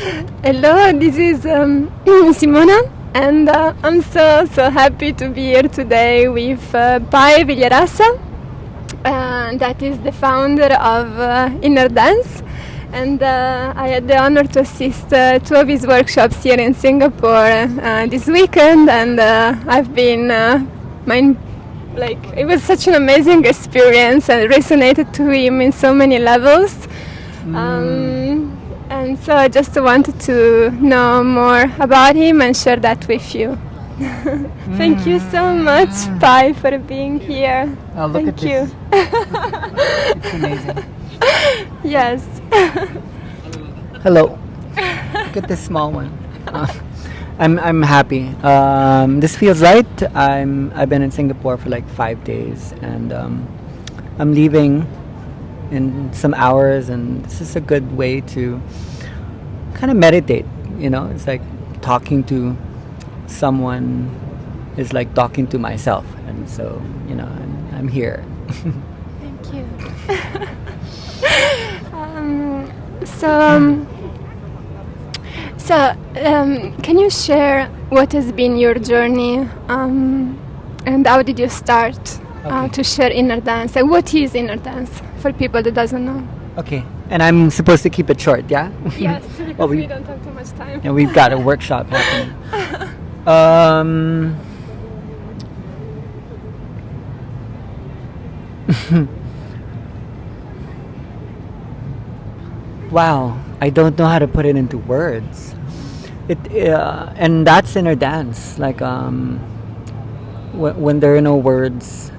Hello, this is Simona, and I'm so happy to be here today with Villaraza, that is the founder of InnerDance, and I had the honor to assist two of his workshops here in Singapore this weekend, and I've been it was such an amazing experience and resonated to him in so many levels. And so I just wanted to know more about him and share that with you. Thank you so much, Pai, for being here. Oh, look Thank at you. This. It's amazing. Yes. Hello. Look at this small one. I'm happy. This feels right. I've been in Singapore for like 5 days, and I'm leaving in some hours, and this is a good way to kind of meditate. It's like talking to someone is like talking to myself, and so I'm here. Thank you. Can you share what has been your journey, and how did you start to share InnerDance? And what is InnerDance for people that doesn't know? Okay, and I'm supposed to keep it short, yeah? Yes, because we don't have too much time. And we've got a workshop happening. Wow, I don't know how to put it into words. And that's InnerDance. Like when there are no words,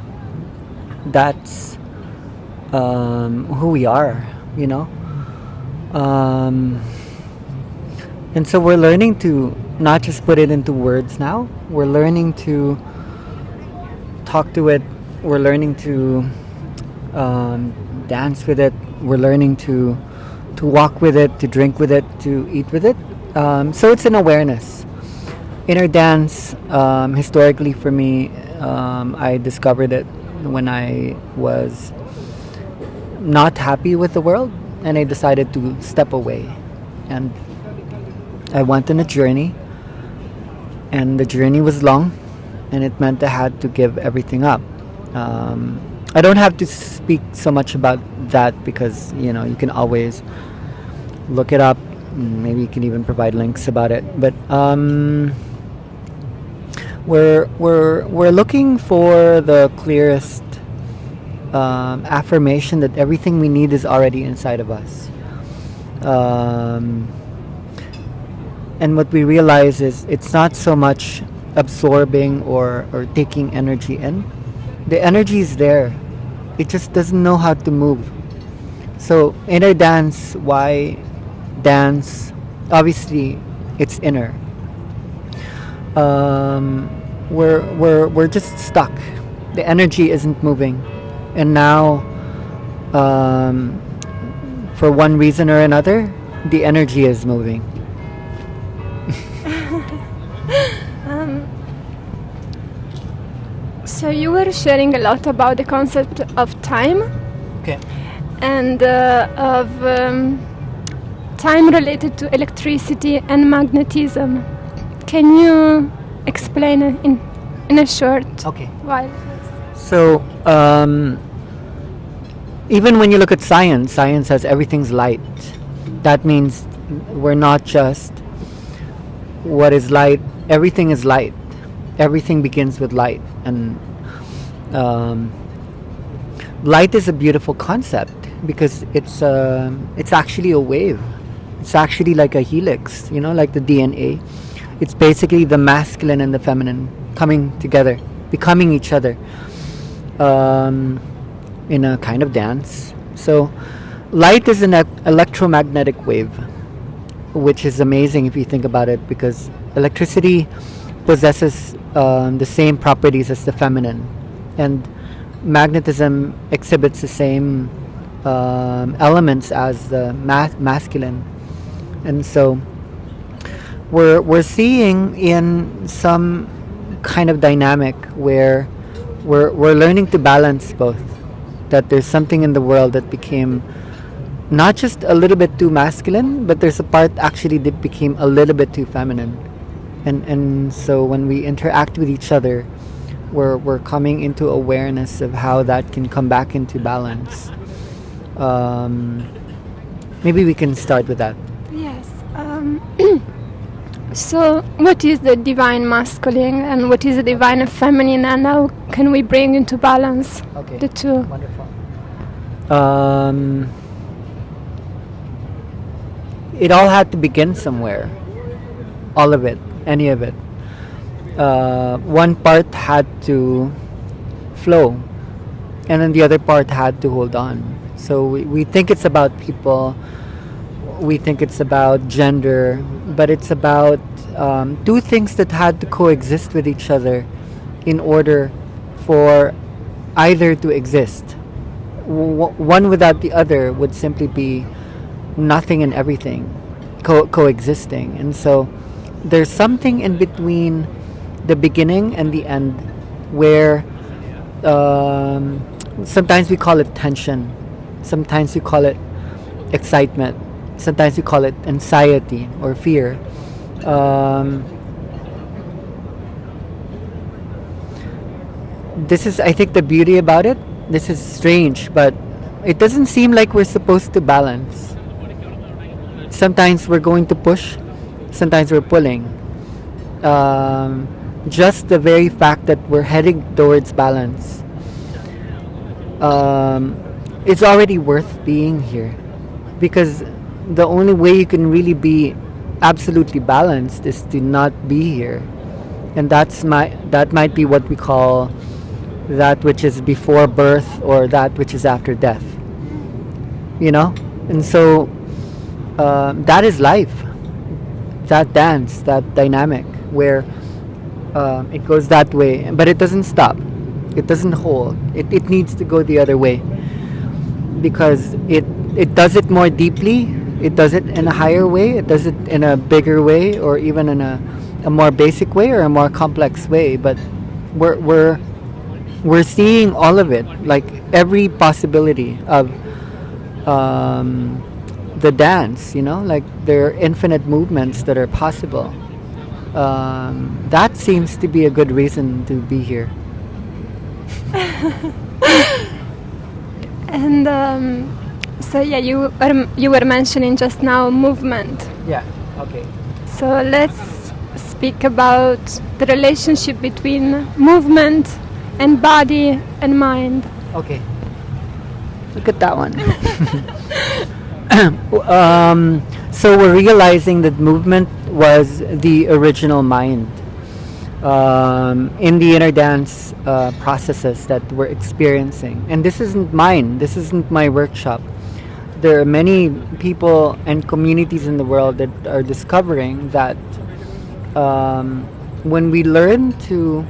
that's who we are, and so we're learning to not just put it into words now. We're learning to talk to it. We're learning to dance with it. We're learning to walk with it, to drink with it, to eat with it. So it's an awareness. InnerDance, historically for me, I discovered it when I was not happy with the world, and I decided to step away. And I went on a journey, and the journey was long, and it meant I had to give everything up. I don't have to speak so much about that because you can always look it up. Maybe you can even provide links about it. But we're looking for the clearest affirmation that everything we need is already inside of us. And what we realize is it's not so much absorbing or taking energy in. The energy is there. It just doesn't know how to move. So InnerDance, why dance? Obviously, it's inner. We're just stuck. The energy isn't moving, and now, for one reason or another, the energy is moving. So you were sharing a lot about the concept of time. Okay. And of time related to electricity and magnetism. Can you explain it in a short while? So, even when you look at science says everything's light. That means we're not just what is light. Everything is light. Everything begins with light. And light is a beautiful concept because it's actually a wave. It's actually like a helix, like the DNA. It's basically the masculine and the feminine coming together, becoming each other in a kind of dance. So light is an electromagnetic wave, which is amazing if you think about it, because electricity possesses the same properties as the feminine, and magnetism exhibits the same elements as the masculine. And so we're seeing in some kind of dynamic where we're learning to balance both. That there's something in the world that became not just a little bit too masculine, but there's a part actually that became a little bit too feminine. And so when we interact with each other, we're coming into awareness of how that can come back into balance. Maybe we can start with that. Yes. So, what is the divine masculine and what is the divine feminine, and how can we bring into balance the two? Wonderful. It all had to begin somewhere. All of it, any of it. One part had to flow, and then the other part had to hold on. So we think it's about people, we think it's about gender, but it's about two things that had to coexist with each other in order for either to exist. One without the other would simply be nothing and everything coexisting. And so there's something in between the beginning and the end where sometimes we call it tension, sometimes we call it excitement, sometimes we call it anxiety or fear. This is, I think, the beauty about it. This is strange, but it doesn't seem like we're supposed to balance. Sometimes we're going to push, sometimes we're pulling. Just the very fact that we're heading towards balance, it's already worth being here, because the only way you can really be absolutely balanced is to not be here, and that might be what we call that which is before birth or that which is after death. And so that is life, that dance, that dynamic where it goes that way, but it doesn't stop, it doesn't hold, it needs to go the other way, because it does it more deeply, it does it in a higher way, it does it in a bigger way, or even in a more basic way or a more complex way. But we're seeing all of it, like every possibility of the dance, like there are infinite movements that are possible. That seems to be a good reason to be here. And so yeah, you were mentioning just now movement. Yeah. Okay. So let's speak about the relationship between movement and body and mind. Okay. Look at that one. So we're realizing that movement was the original mind. In the inner dance processes that we're experiencing. And this isn't mine, this isn't my workshop. There are many people and communities in the world that are discovering that when we learn to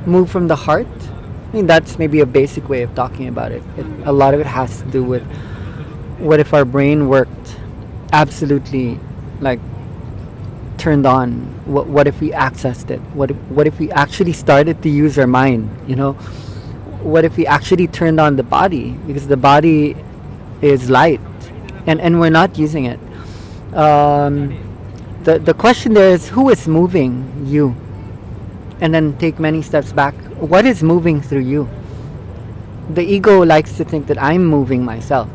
move from the heart, I mean, that's maybe a basic way of talking about it. A lot of it has to do with what if our brain worked absolutely like turned on. What if we accessed it? What if we actually started to use our mind? What if we actually turned on the body, because the body is light, and we're not using it. The question there is, who is moving you? And then take many steps back. What is moving through you? The ego likes to think that I'm moving myself.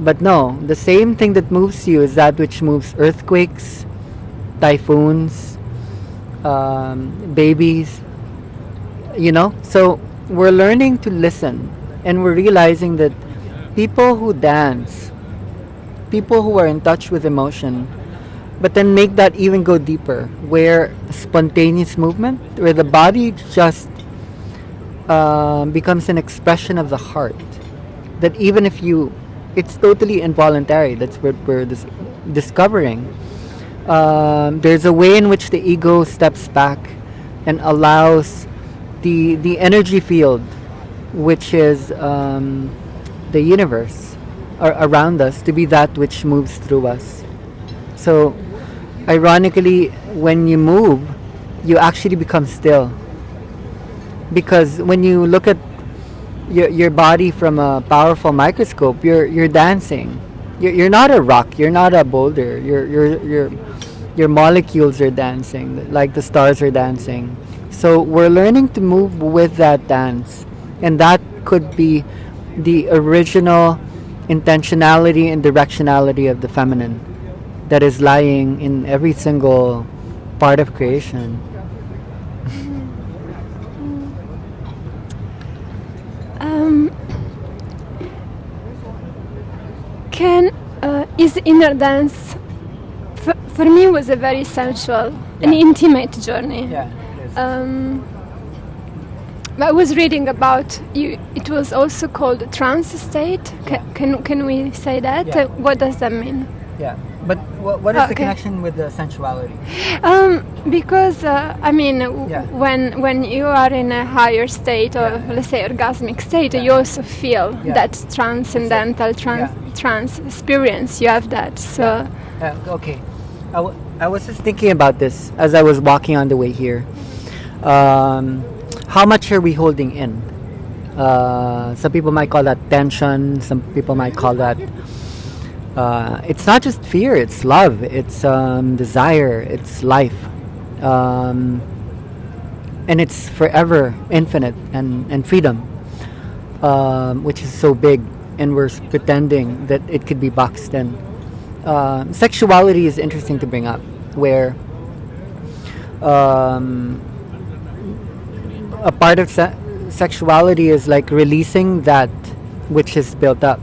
But no, the same thing that moves you is that which moves earthquakes, typhoons, babies, So we're learning to listen, and we're realizing that people who dance, people who are in touch with emotion, but then make that even go deeper, where spontaneous movement, where the body just becomes an expression of the heart, that even if it's totally involuntary, that's what we're discovering. There's a way in which the ego steps back and allows the energy field, which is the universe around us, to be that which moves through us. So ironically, when you move, you actually become still, because when you look at your body from a powerful microscope, you're dancing. You're not a rock. You're not a boulder. Your molecules are dancing, like the stars are dancing. So we're learning to move with that dance, and that could be the original intentionality and directionality of the feminine that is lying in every single part of creation. Is inner dance for me was a very sensual, an intimate journey. Yeah, it is. I was reading about you. It was also called trance state. Can we say that? Yeah. What does that mean? Yeah, but what is the Okay. connection with the sensuality? Because I mean, Yeah. when you are in a higher state, or let's say orgasmic state, you also feel that transcendental trance experience. You have that. So Okay, I was just thinking about this as I was walking on the way here. How much are we holding in? Some people might call that tension. Some people might call that. It's not just fear, it's love, it's desire, it's life. And it's forever infinite and freedom, which is so big, and we're pretending that it could be boxed in. Sexuality is interesting to bring up, where a part of sexuality is like releasing that which is built up.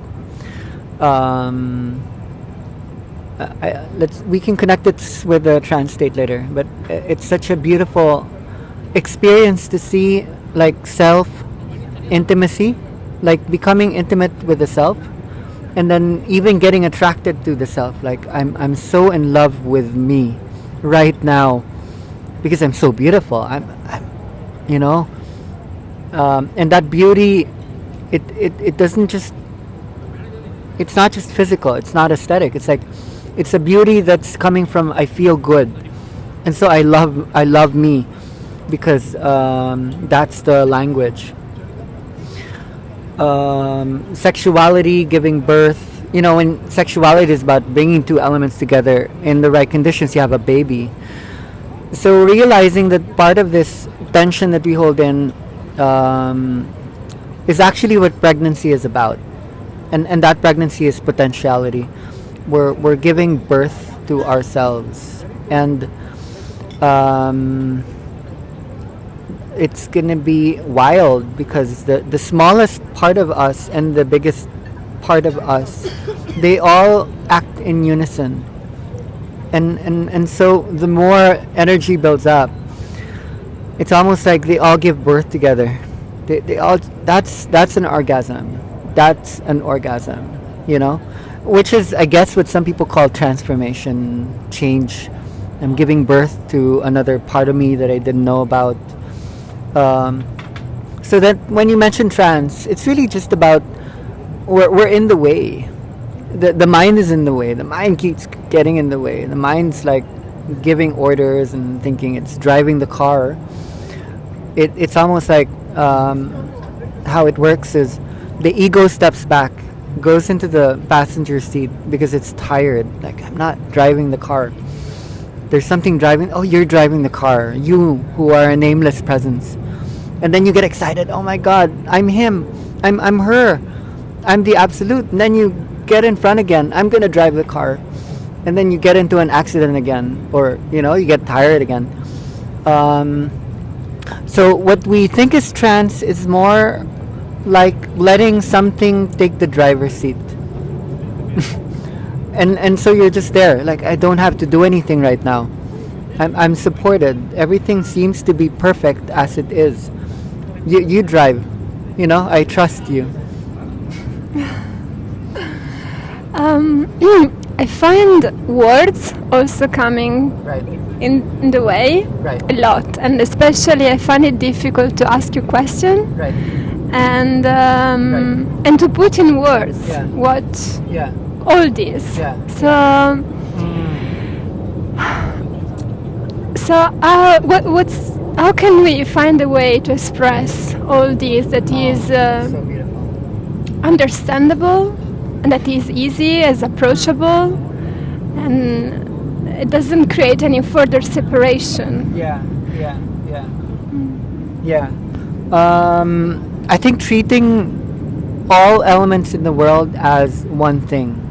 We can connect it with the trance state later, but it's such a beautiful experience to see, like, self intimacy, like becoming intimate with the self, and then even getting attracted to the self. Like, I'm so in love with me right now because I'm so beautiful. I'm you know, and that beauty, it doesn't just. It's not just physical. It's not aesthetic. It's like, it's a beauty that's coming from I feel good, and so I love me, because that's the language. Sexuality, giving birth. You know, when sexuality is about bringing two elements together in the right conditions, you have a baby. So realizing that part of this tension that we hold in is actually what pregnancy is about. And that pregnancy is potentiality. We're giving birth to ourselves, and it's gonna be wild, because the smallest part of us and the biggest part of us, they all act in unison, and so the more energy builds up, it's almost like they all give birth together. They all, that's an orgasm. That's an orgasm, you know, which is, I guess, what some people call transformation, change. I'm giving birth to another part of me that I didn't know about. So that when you mention trance, it's really just about we're in the way. The mind is in the way. The mind keeps getting in the way. The mind's like giving orders and thinking it's driving the car. It's almost like how it works is, the ego steps back, goes into the passenger seat because it's tired. Like, I'm not driving the car. There's something driving. Oh, you're driving the car. You, who are a nameless presence. And then you get excited. Oh my God, I'm him. I'm her. I'm the absolute. And then you get in front again. I'm gonna drive the car. And then you get into an accident again, or you get tired again. So what we think is trance is more like letting something take the driver's seat. and so you're just there, like, I don't have to do anything right now. I'm supported. Everything seems to be perfect as it is. You drive, I trust you. I find words also coming in the way a lot, and especially I find it difficult to ask you a question. And to put in words what all this. How can we find a way to express all this that is so beautiful. understandable, and that is easy, is approachable, and it doesn't create any further separation. Yeah. I think treating all elements in the world as one thing.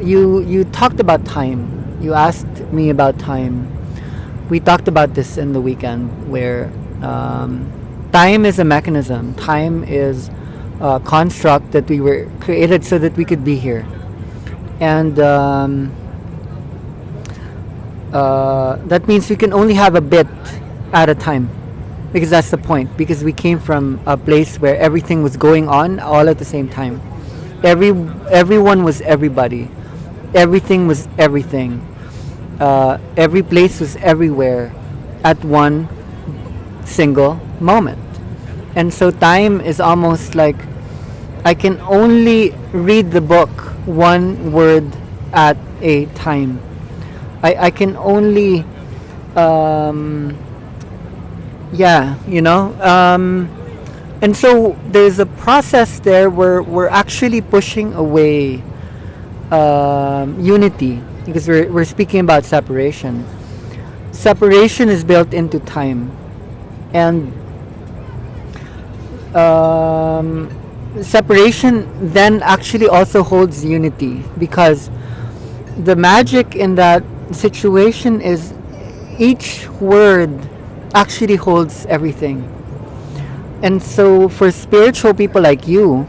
You talked about time. You asked me about time. We talked about this in the weekend, where time is a mechanism. Time is a construct that we were created so that we could be here. And that means we can only have a bit at a time, because that's the point, because we came from a place where everything was going on all at the same time. Everyone was everybody, everything was everything, every place was everywhere at one single moment. And so time is almost like I can only read the book one word at a time. I can only and so there's a process there where we're actually pushing away unity, because we're speaking about separation. Separation is built into time, and separation then actually also holds unity, because the magic in that situation is each word actually holds everything. And so for spiritual people like you,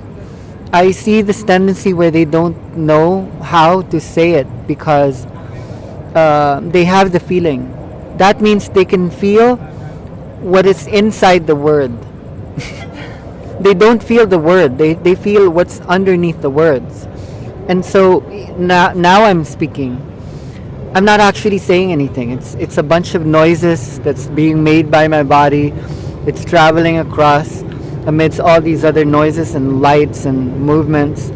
I see this tendency where they don't know how to say it, because they have the feeling. That means they can feel what is inside the word. They don't feel the word, they feel what's underneath the words. And so now I'm speaking. I'm not actually saying anything. It's a bunch of noises that's being made by my body. It's traveling across amidst all these other noises and lights and movements.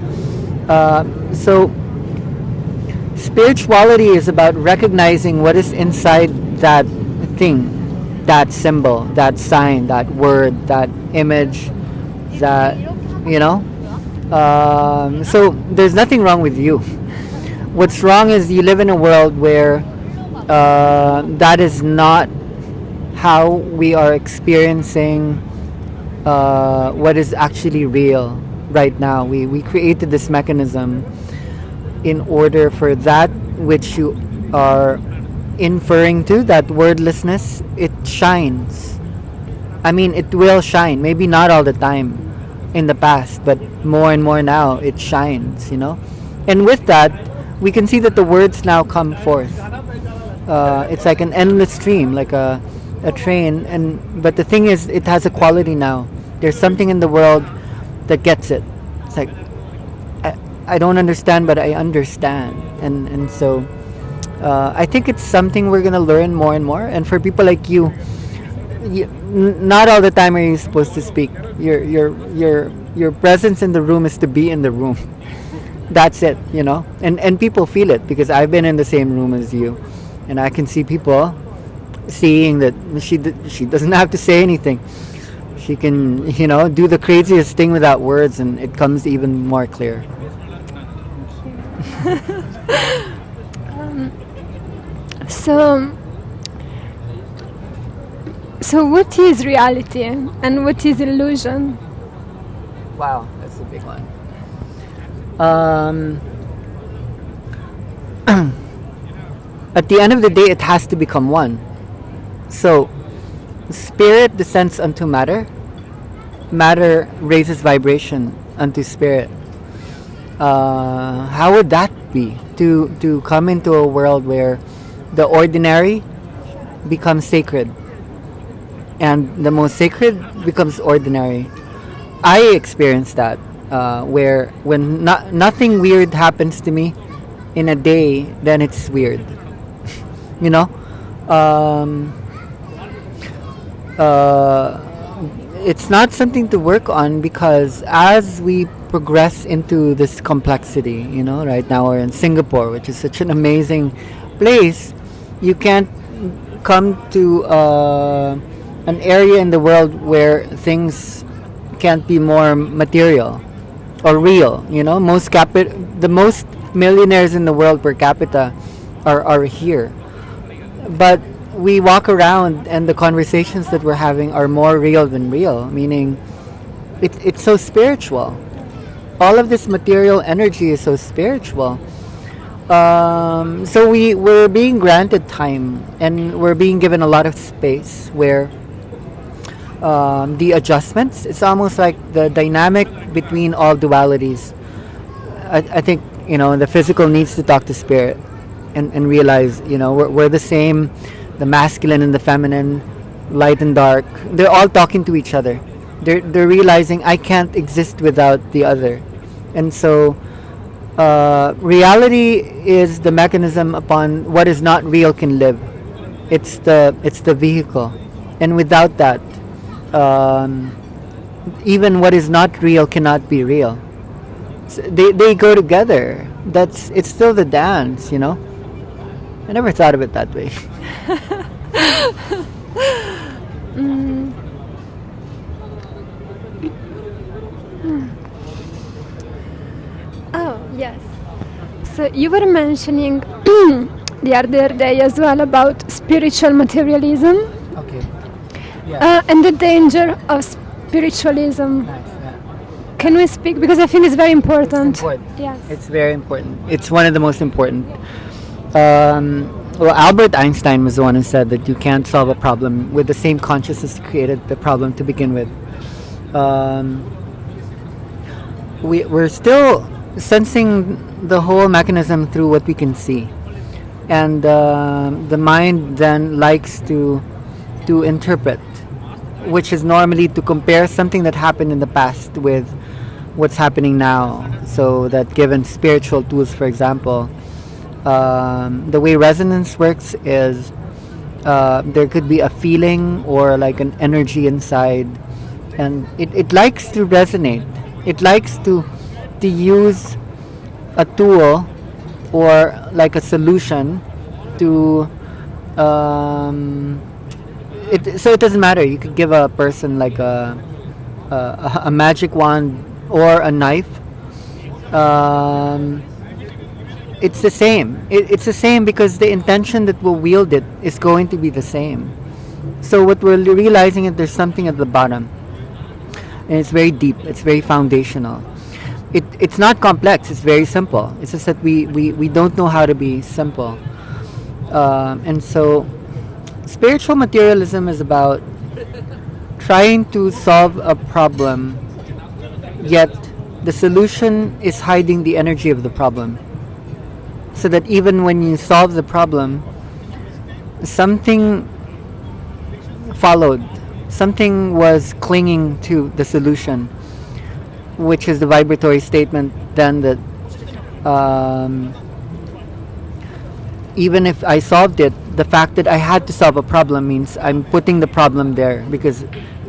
So spirituality is about recognizing what is inside that thing, that symbol, that sign, that word, that image, that, so there's nothing wrong with you. What's wrong is you live in a world where that is not how we are experiencing what is actually real right now. We created this mechanism in order for that which you are inferring to, that wordlessness, it shines. I mean, it will shine. Maybe not all the time in the past, but more and more now it shines, And with that, we can see that the words now come forth. It's like an endless stream, like a train. But the thing is, it has a quality now. There's something in the world that gets it. It's like, I don't understand, but I understand. And so I think it's something we're going to learn more and more. And for people like you, not all the time are you supposed to speak. Your presence in the room is to be in the room. That's it, and people feel it, because I've been in the same room as you, and I can see people seeing that she doesn't have to say anything. She can, do the craziest thing without words, and it comes even more clear. So what is reality and what is illusion? Wow, that's a big one. At the end of the day, it has to become one. So, spirit descends unto matter. Matter raises vibration unto spirit. How would that be? To come into a world where the ordinary becomes sacred, and the most sacred becomes ordinary. I experienced that. Where when nothing weird happens to me in a day, then it's weird. It's not something to work on, because as we progress into this complexity, right now we're in Singapore, which is such an amazing place. You can't come to an area in the world where things can't be more material or real. You know, the most millionaires in the world per capita are here, but we walk around and the conversations that we're having are more real than real, meaning it's so spiritual. All of this material energy is so spiritual. So we're being granted time, and we're being given a lot of space where the adjustments, it's almost like the dynamic between all dualities. I think, the physical needs to talk to spirit and realize, we're the same, the masculine and the feminine, light and dark. They're all talking to each other. They're realizing I can't exist without the other. And so reality is the mechanism upon what is not real can live. It's the vehicle. And without that, even what is not real cannot be real. So they go together. It's still the dance, I never thought of it that way. Oh, yes. So you were mentioning the other day as well about spiritual materialism. Okay. Yeah. And the danger of spiritualism. Nice. Yeah. Can we speak? Because I think it's very important. It's important. Yes. It's very important. It's one of the most important. Well, Albert Einstein was the one who said that you can't solve a problem with the same consciousness that created the problem to begin with. We're still sensing the whole mechanism through what we can see. And the mind then likes to interpret, which is normally to compare something that happened in the past with what's happening now. So that given spiritual tools, for example, the way resonance works is there could be a feeling or like an energy inside, and it likes to resonate. It likes to use a tool or like a solution to so it doesn't matter. You could give a person like a magic wand or a knife. It's the same. It's the same because the intention that will wield it is going to be the same. So what we're realizing is there's something at the bottom, and it's very deep. It's very foundational. It's not complex. It's very simple. It's just that we don't know how to be simple. And so spiritual materialism is about trying to solve a problem, yet the solution is hiding the energy of the problem. So that even when you solve the problem, something followed. Something was clinging to the solution, which is the vibratory statement then that even if I solved it, the fact that I had to solve a problem means I'm putting the problem there, because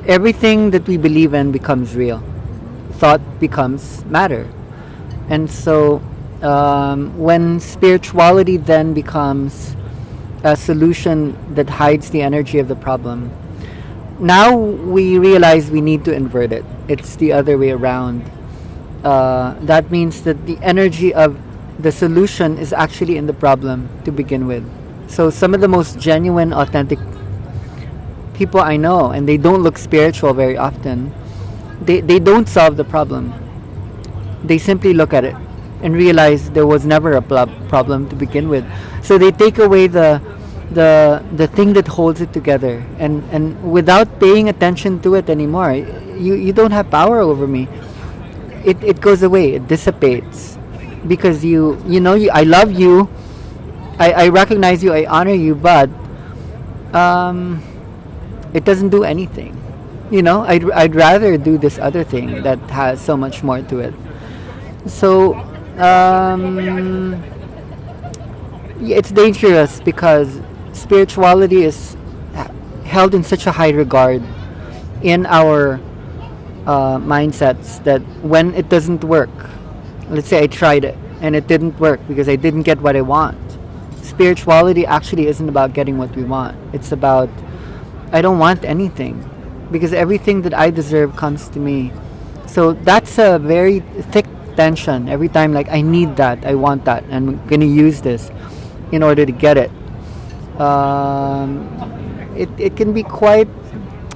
everything that we believe in becomes real. Thought becomes matter. And so when spirituality then becomes a solution that hides the energy of the problem, now we realize we need to invert it. It's the other way around. That means that the energy of the solution is actually in the problem to begin with. So some of the most genuine, authentic people I know, and they don't look spiritual very often, they don't solve the problem. They simply look at it and realize there was never a problem to begin with. So they take away the thing that holds it together, and without paying attention to it anymore, you don't have power over me. It goes away. It dissipates because I love you. I recognize you. I honor you, but it doesn't do anything. I'd rather do this other thing that has so much more to it. So it's dangerous because spirituality is held in such a high regard in our mindsets that when it doesn't work, let's say I tried it and it didn't work because I didn't get what I want. Spirituality actually isn't about getting what we want. It's about I don't want anything, because everything that I deserve comes to me. So that's a very thick tension every time, like, I need that, I want that, and I'm gonna use this in order to get it. It can be quite,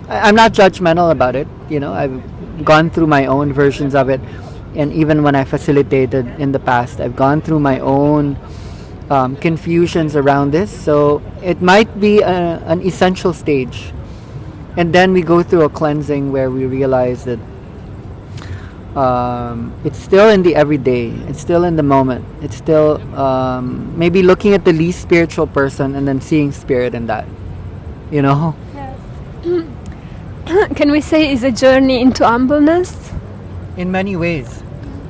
I'm not judgmental about it, I've gone through my own versions of it, and even when I facilitated in the past, I've gone through my own confusions around this. So it might be an essential stage, and then we go through a cleansing where we realize that it's still in the everyday, it's still in the moment, it's still maybe looking at the least spiritual person and then seeing spirit in that, Yes. Can we say it's a journey into humbleness? in many ways.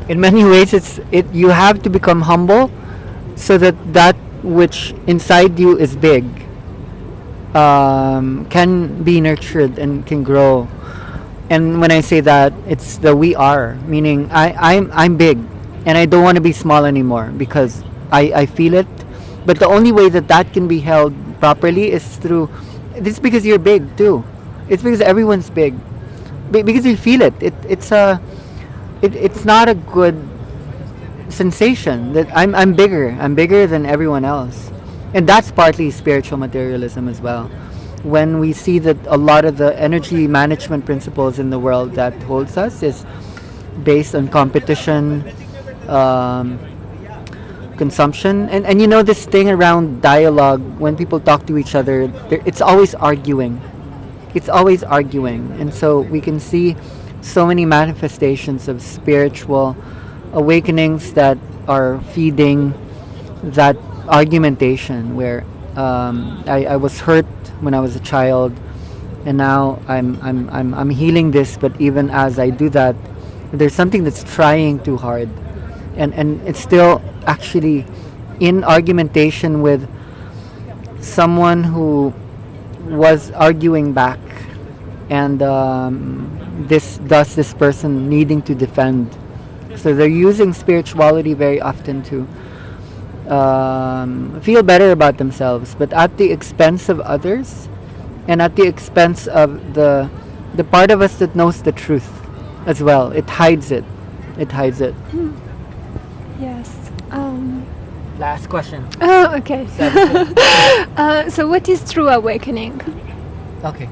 You have to become humble so that which inside you is big can be nurtured and can grow. And when I say that, it's the we are, meaning I'm big, and I don't want to be small anymore, because I feel it. But the only way that can be held properly is through. It's because you're big too. It's because everyone's big. Because you feel it. It's not a good sensation that I'm bigger. I'm bigger than everyone else, and that's partly spiritual materialism as well. When we see that a lot of the energy management principles in the world that holds us is based on competition, consumption, and this thing around dialogue. When people talk to each other, it's always arguing. And so we can see so many manifestations of spiritual awakenings that are feeding that argumentation, where I was hurt when I was a child, and now I'm healing this. But even as I do that, there's something that's trying too hard, and it's still actually in argumentation with someone who was arguing back, and this person needing to defend. So they're using spirituality very often to feel better about themselves, but at the expense of others, and at the expense of the part of us that knows the truth as well. It hides it. Yes. Last question. Oh, okay. So what is true awakening? Okay.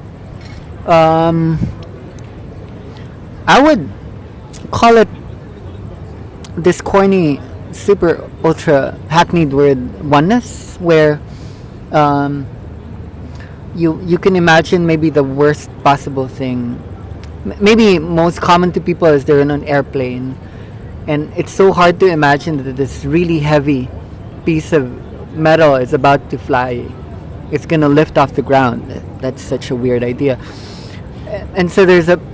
I would call it this corny, super ultra hackneyed word, oneness, where you can imagine maybe the worst possible thing. Maybe most common to people is they're in an airplane, and it's so hard to imagine that this really heavy piece of metal is about to fly. It's gonna lift off the ground. That's such a weird idea. And so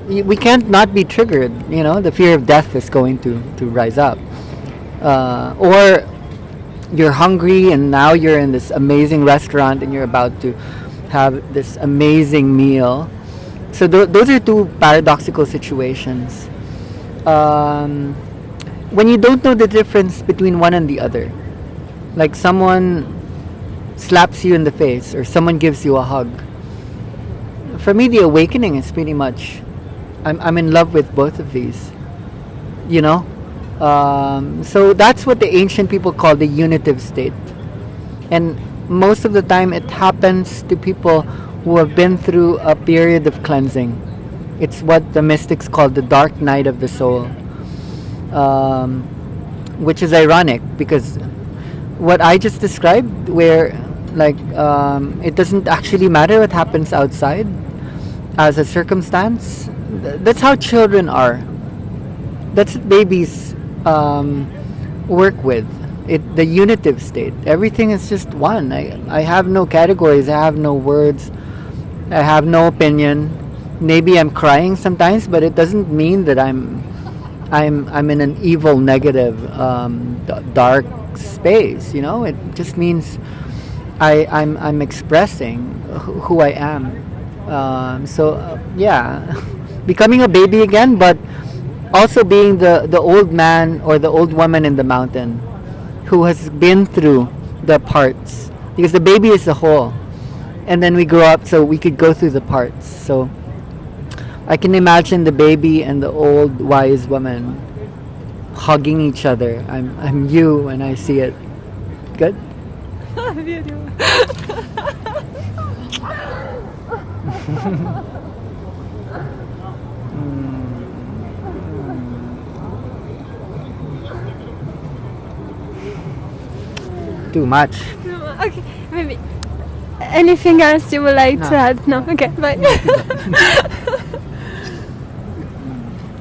we can't not be triggered. The fear of death is going to rise up. Or you're hungry, and now you're in this amazing restaurant, and you're about to have this amazing meal. So those are two paradoxical situations. When you don't know the difference between one and the other, like someone slaps you in the face or someone gives you a hug. For me, the awakening is pretty much I'm in love with both of these. So that's what the ancient people call the unitive state. And most of the time it happens to people who have been through a period of cleansing. It's what the mystics call the dark night of the soul, which is ironic, because what I just described, where it doesn't actually matter what happens outside as a circumstance, that's how children are. That's what babies work with. The unitive state. Everything is just one. I have no categories. I have no words. I have no opinion. Maybe I'm crying sometimes, but it doesn't mean that I'm in an evil, negative, dark space. It just means I'm expressing who I am. Becoming a baby again, but also being the old man or the old woman in the mountain who has been through the parts, because the baby is the whole, and then we grow up so we could go through the parts. So I can imagine the baby and the old wise woman hugging each other. I'm you when I see it. Good? Beautiful. Too much. Okay, maybe. Anything else you would like to No. add? No? Okay, bye.